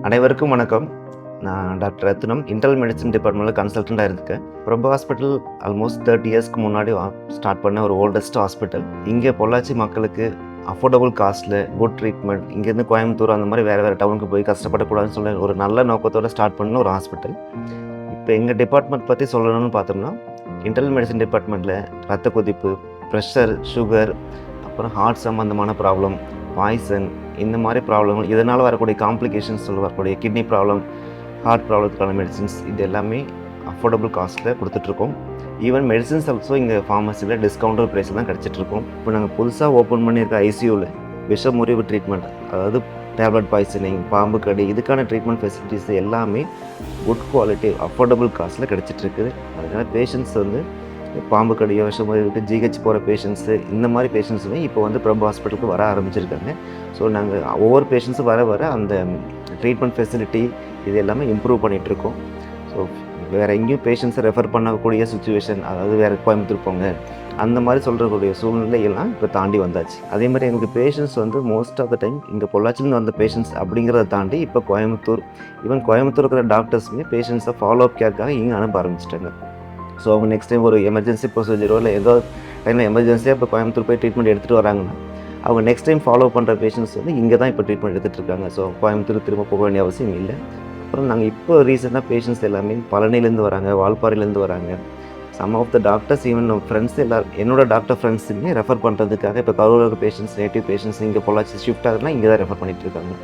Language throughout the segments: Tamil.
அனைவருக்கும் வணக்கம். நான் டாக்டர் ரத்னம். இன்டர்னல் மெடிசின் டிபார்ட்மெண்ட்டில் கன்சல்டண்ட்டாக இருக்கேன். பிரபு ஹாஸ்பிட்டல் ஆல்மோஸ்ட் 30 இயர்ஸ்க்கு முன்னாடி ஸ்டார்ட் பண்ண ஒரு ஓல்டஸ்ட் ஹாஸ்பிட்டல். இங்கே பொள்ளாச்சி மக்களுக்கு அஃபோர்டபுள் காஸ்ட்டில் குட் ட்ரீட்மெண்ட், இங்கேருந்து கோயம்புத்தூர் அந்த மாதிரி வேறு டவுனுக்கு போய் கஷ்டப்படக்கூடாதுன்னு சொல்லி ஒரு நல்ல நோக்கத்தோடு ஸ்டார்ட் பண்ண ஒரு ஹாஸ்பிட்டல். இப்போ எங்கள் டிபார்ட்மெண்ட் பற்றி சொல்லணும்னு பார்த்தோம்னா, இன்டர்னல் மெடிசின் டிபார்ட்மெண்ட்டில் ரத்த கொதிப்பு, ப்ரெஷர், சுகர், அப்புறம் ஹார்ட் சம்மந்தமான ப்ராப்ளம், பாய்சன், இந்த மாதிரி ப்ராப்ளங்கள், இதனால் வரக்கூடிய காம்ப்ளிகேஷன்ஸ் வரக்கூடிய கிட்னி ப்ராப்ளம், ஹார்ட் ப்ராப்ளத்துக்கான மெடிசின்ஸ், இது எல்லாமே அஃபோர்டபுள் காஸ்ட்டில் கொடுத்துட்ருக்கோம். ஈவன் மெடிசின்ஸ் ஆல்சோ இங்கே ஃபார்மசியில் டிஸ்கவுண்டட் ப்ரைஸில் தான் கிடச்சிட்ருக்கோம். இப்போ நாங்கள் புதுசாக ஓப்பன் பண்ணியிருக்க ஐசியூவில் விஷ முறிவு ட்ரீட்மெண்ட், அதாவது டேப்லெட் பாய்சனிங், பாம்பு கடி, இதுக்கான ட்ரீட்மெண்ட் ஃபெசிலிட்டிஸ் எல்லாமே குட் குவாலிட்டி அஃபோர்டபுள் காஸ்ட்டில் கிடச்சிட்ருக்குது. அதனால் பேஷண்ட்ஸ் பாம்பு கடியோ விஷம் விட்டு ஜிஹெச் போகிற பேஷண்ட்ஸு, இந்த மாதிரி பேஷண்ட்ஸுமே இப்போ பிரபு ஹாஸ்பிட்டலுக்கு வர ஆரம்பிச்சிருக்காங்க. ஸோ நாங்கள் ஒவ்வொரு பேஷண்ட்ஸும் வர அந்த ட்ரீட்மெண்ட் ஃபெசிலிட்டி இது எல்லாமே இம்ப்ரூவ் பண்ணிகிட்ருக்கோம். ஸோ வேறு எங்கேயும் பேஷண்ட்ஸை ரெஃபர் பண்ணக்கூடிய சுச்சுவேஷன், அதாவது வேறு கோயம்புத்தூர் போங்க அந்த மாதிரி சொல்கிறக்கூடிய சூழ்நிலையெல்லாம் இப்போ தாண்டி வந்தாச்சு. அதே மாதிரி எங்களுக்கு patients most of the time இங்கே பொள்ளாச்சிலேருந்து வந்த பேஷண்ட்ஸ் அப்படிங்கிறத தாண்டி இப்போ கோயம்புத்தூர், ஈவன் கோயம்புத்தூர் இருக்கிற டாக்டர்ஸுமே பேஷண்ட்ஸை ஃபாலோ அப் கேருக்காக இங்கே அனுப்ப ஆரம்பிச்சிட்டாங்க. ஸோ அவங்க நெக்ஸ்ட் டைம் ஒரு எமர்ஜென்சி ப்ரொசீஜரோ இல்லை ஏதோ டைமில் எமர்ஜென்சியாக இப்போ கோயம்புத்தூர் போய் ட்ரீட்மெண்ட் எடுத்துகிட்டு வராங்கன்னா, அவங்க நெக்ஸ்ட் டைம் ஃபாலோ பண்ணுற பேஷண்ட்ஸ் இங்கே தான் இப்போ ட்ரீட்மெண்ட் எடுத்துகிட்டு இருக்காங்க. ஸோ கோயம்புத்தூர் திரும்ப போக வேண்டிய அவசியம் இல்லை. அப்புறம் நாங்கள் இப்போ ரீசெண்டாக பேஷண்ட்ஸ் எல்லாமே பழனிலேருந்து வராங்க, வால்பாறையிலேருந்து வராங்க. Some of the doctors, even friends என்னோட டாக்டர் ஃப்ரெண்ட்ஸுமே ரெஃபர் பண்ணுறதுக்காக இப்போ கரூர் பேஷண்ட்ஸ், நேட்டிவ் பேஷண்ட்ஸ் இங்கே பொள்ளாச்சி ஷிஃப்ட் ஆகுதுன்னா இங்கே தான் ரெஃபர் பண்ணிகிட்டு இருக்காங்க.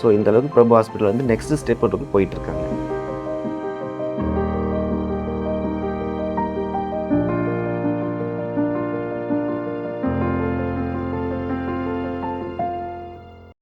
ஸோ இந்தளவுக்கு பிரபு ஹாஸ்பிட்டல் நெக்ஸ்ட் ஸ்டெப் போயிட்டுருக்காங்க.